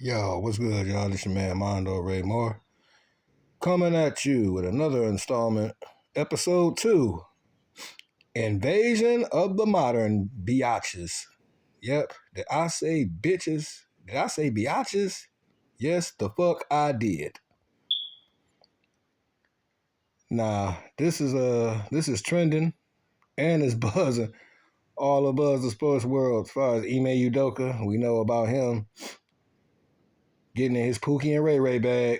Yo, what's good, y'all? This your man Mondo Ray Moore coming at you with another installment, Ep.2, Invasion of the Modern Biatches. Yep, did I say bitches? Did I say biatches? Yes, the fuck I did. Nah, this is trending and it's buzzing all above the sports world. As far as Ime Udoka, we know about him getting in his Pookie and Ray Ray bag.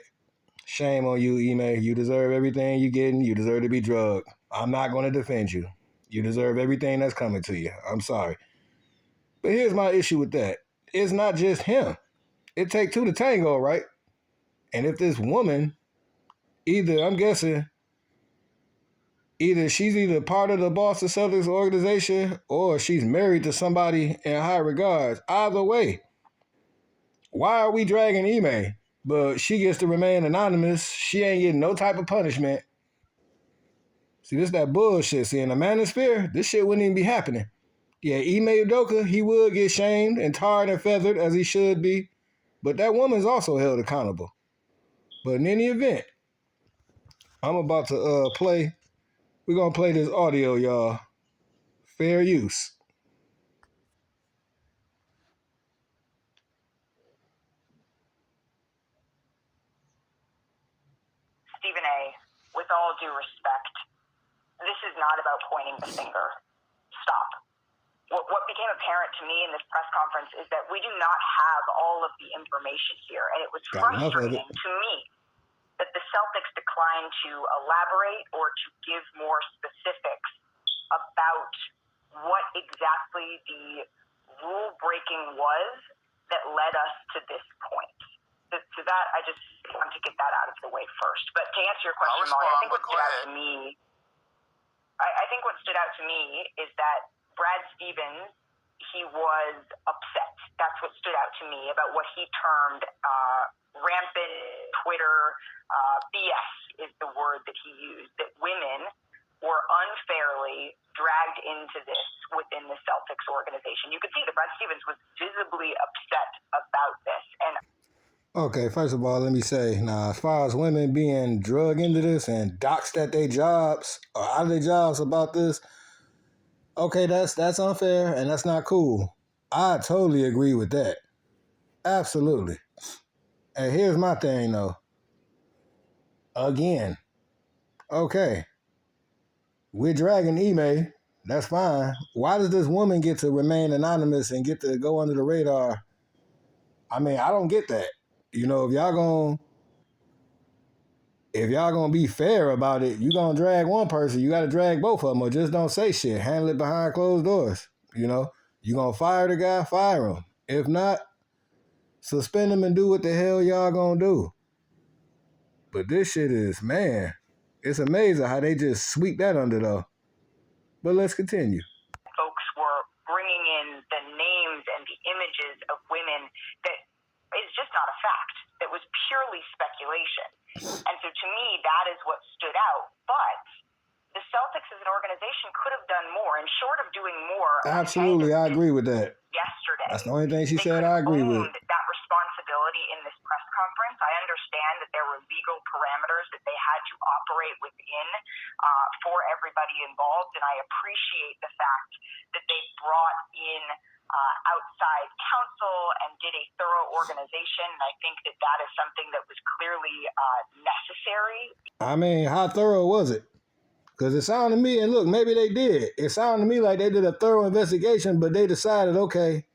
Shame on you, Ime. You deserve everything you're getting. You deserve to be drugged. I'm not going to defend you. You deserve everything that's coming to you. I'm sorry. But here's my issue with that. It's not just him. It takes two to tango, right? And if this woman, I'm guessing, she's either part of the Boston Celtics organization or she's married to somebody in high regards. Either way, why are we dragging Ime? But she gets to remain anonymous. She ain't getting no type of punishment. See, this that bullshit. See, in the manosphere, this shit wouldn't even be happening. Yeah, Ime Udoka, he would get shamed and tarred and feathered as he should be, but that woman's also held accountable. But in any event, I'm about to we're going to play this audio, y'all. Fair use. Stephen A., with all due respect, this is not about pointing the finger. Stop. What became apparent to me in this press conference is that we do not have all of the information here, and it was frustrating to me that the Celtics declined to elaborate or to give more specifics about what exactly the rule-breaking was that led us to this point. To that, I just want to get that out of the way first. But to answer your question, Molly, I think what stood out to me, I think what stood out to me is that Brad Stevens, he was upset. That's what stood out to me about what he termed rampant Twitter BS is the word that he used, that women were unfairly dragged into this within the Celtics organization. You could see that Brad Stevens was visibly upset about this. And okay, first of all, let me say, now, as far as women being drugged into this and doxxed at their jobs or out of their jobs about this, okay, that's unfair and that's not cool. I totally agree with that. Absolutely. And here's my thing, though. Again, okay, we're dragging Ime. That's fine. Why does this woman get to remain anonymous and get to go under the radar? I mean, I don't get that. You know, if y'all gonna be fair about it, you gonna drag one person, you gotta drag both of them, or just don't say shit. Handle it behind closed doors. You know, you gonna fire the guy, fire him. If not, suspend him and do what the hell y'all gonna do. But this shit is, man, it's amazing how they just sweep that under though. But let's continue. Folks were bringing in the names and the images of women that is just not a fact. That was purely speculation. And so to me, that is what stood out. But the Celtics as an organization could have done more, and short of doing more. Absolutely, I agree with that. Yesterday. That's the only thing she said I agree with. That responsibility in this press conference. I understand that there were legal parameters that they had to operate within for everybody involved, and I appreciate the fact that they brought in outside counsel and did a thorough organization. And I think that that is something that was clearly necessary. I mean, how thorough was it? Because it sounded to me, and look, maybe they did. It sounded to me like they did a thorough investigation, but they decided, okay,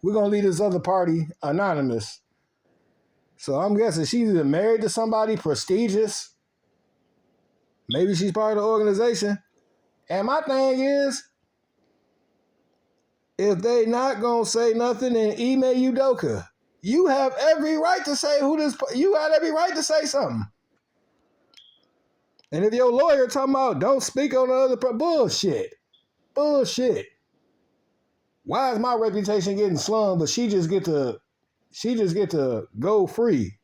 we're going to leave this other party anonymous. So I'm guessing she's either married to somebody prestigious. Maybe she's part of the organization. And my thing is, if they not going to say nothing in Ime Udoka, you have every right to say you got every right to say something. And if your lawyer talking about don't speak on the other bullshit. Why is my reputation getting slummed, but she just get to go free?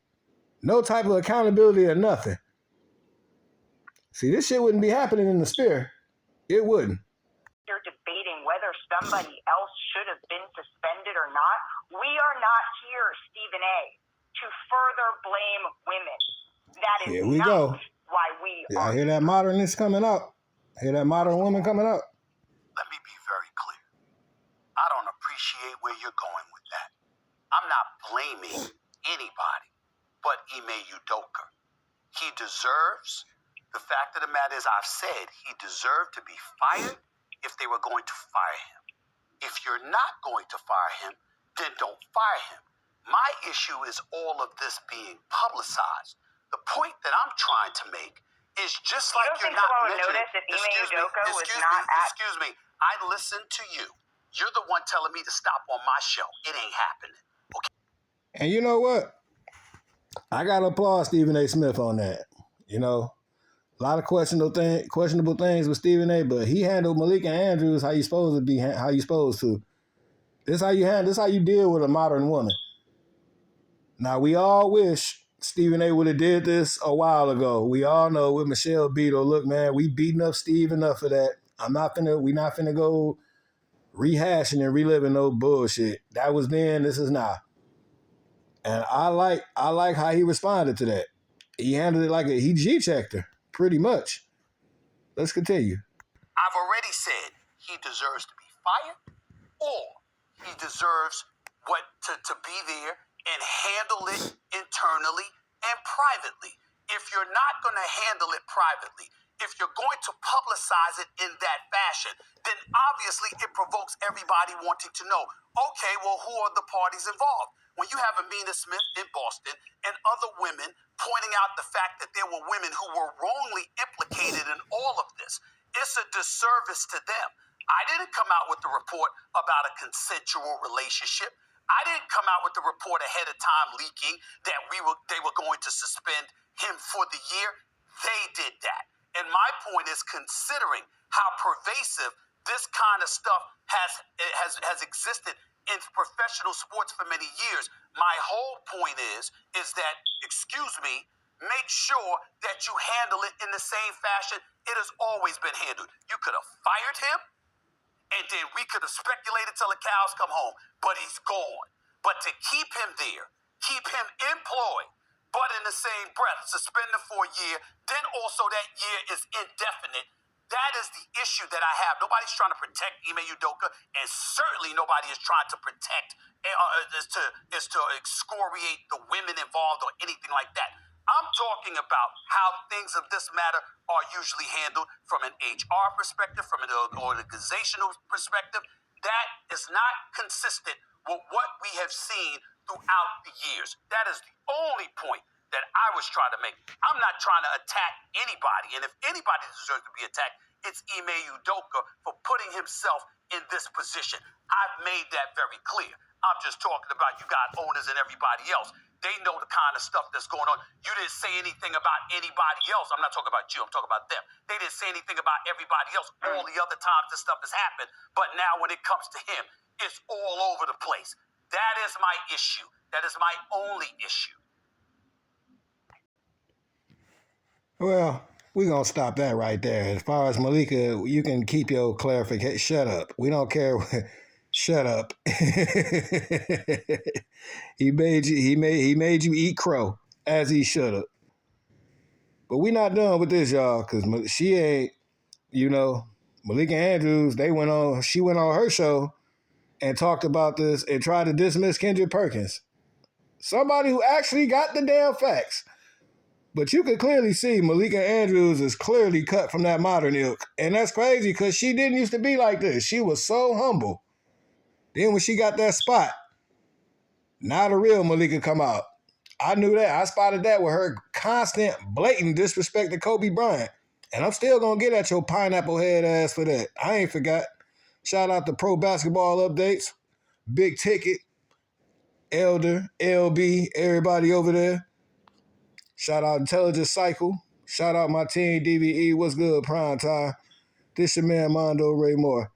No type of accountability or nothing. See, this shit wouldn't be happening in the sphere. It wouldn't. You're debating whether somebody else should have been suspended or not. We are not here, Stephen A., to further blame women. That is Here we not go. why we Yeah, are. I hear that modernist coming up. I hear that modern woman coming up. Let me be very clear. I don't appreciate where you're going with that. I'm not blaming anybody but Ime Udoka. He deserves, the fact of the matter is, I've said he deserved to be fired if they were going to fire him. If you're not going to fire him, then don't fire him. My issue is all of this being publicized. The point that I'm trying to make is just like you're not mentioning. Excuse me. I listened to you. You're the one telling me to stop on my show. It ain't happening. Okay. And you know what? I gotta applaud Stephen A. Smith on that. You know, a lot of questionable things with Stephen A. But he handled Malika Andrews how you supposed to be. How you supposed to. This how you deal with a modern woman. Now we all wish Stephen A. would have did this a while ago. We all know with Michelle Beadle. Look, man, we beating up Steve enough for that. We not finna go rehashing and reliving no bullshit. That was then. This is now. And I like how he responded to that. He handled it like he G-checked her, pretty much. Let's continue. I've already said he deserves to be fired, or he deserves to be there and handle it internally and privately. If you're not going to handle it privately, if you're going to publicize it in that fashion, then obviously it provokes everybody wanting to know, okay, well, who are the parties involved? When you have Amina Smith in Boston and other women pointing out the fact that there were women who were wrongly implicated in all of this, it's a disservice to them. I didn't come out with the report about a consensual relationship. I didn't come out with the report ahead of time leaking that they were going to suspend him for the year. They did that. And my point is, considering how pervasive this kind of stuff has existed in professional sports for many years, my whole point is that, excuse me, make sure that you handle it in the same fashion it has always been handled. You could have fired him, and then we could have speculated till the cows come home, but he's gone. But to keep him there, keep him employed, but in the same breath, suspend him for a year, then also that year is indefinite. That is the issue that I have. Nobody's trying to protect Ime Udoka, and certainly nobody is trying to protect, is to excoriate the women involved or anything like that. I'm talking about how things of this matter are usually handled from an HR perspective, from an organizational perspective. That is not consistent with what we have seen throughout the years. That is the only point that I was trying to make. I'm not trying to attack anybody, and if anybody deserves to be attacked, it's Ime Udoka for putting himself in this position. I've made that very clear. I'm just talking about you got owners and everybody else. They know the kind of stuff that's going on. You didn't say anything about anybody else. I'm not talking about you. I'm talking about them. They didn't say anything about everybody else all the other times this stuff has happened. But now when it comes to him, it's all over the place. That is my issue. That is my only issue. Well, we're going to stop that right there. As far as Malika, you can keep your clarification. Shut up. We don't care. Shut up. He made you eat crow, as he should have. But we not done with this, y'all, because she ain't, Malika Andrews, she went on her show and talked about this and tried to dismiss Kendrick Perkins. Somebody who actually got the damn facts. But you can clearly see Malika Andrews is clearly cut from that modern ilk. And that's crazy because she didn't used to be like this. She was so humble. Then when she got that spot, now the real Malika come out. I knew that. I spotted that with her constant, blatant disrespect to Kobe Bryant. And I'm still going to get at your pineapple head ass for that. I ain't forgot. Shout out to Pro Basketball Updates, Big Ticket, Elder, LB, everybody over there. Shout out Intelligence Cycle. Shout out my team, DVE. What's good, Prime Time? This your man, Mondo Ray Moore.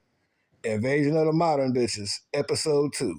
Invasion of the Modern Bitches, Ep.2.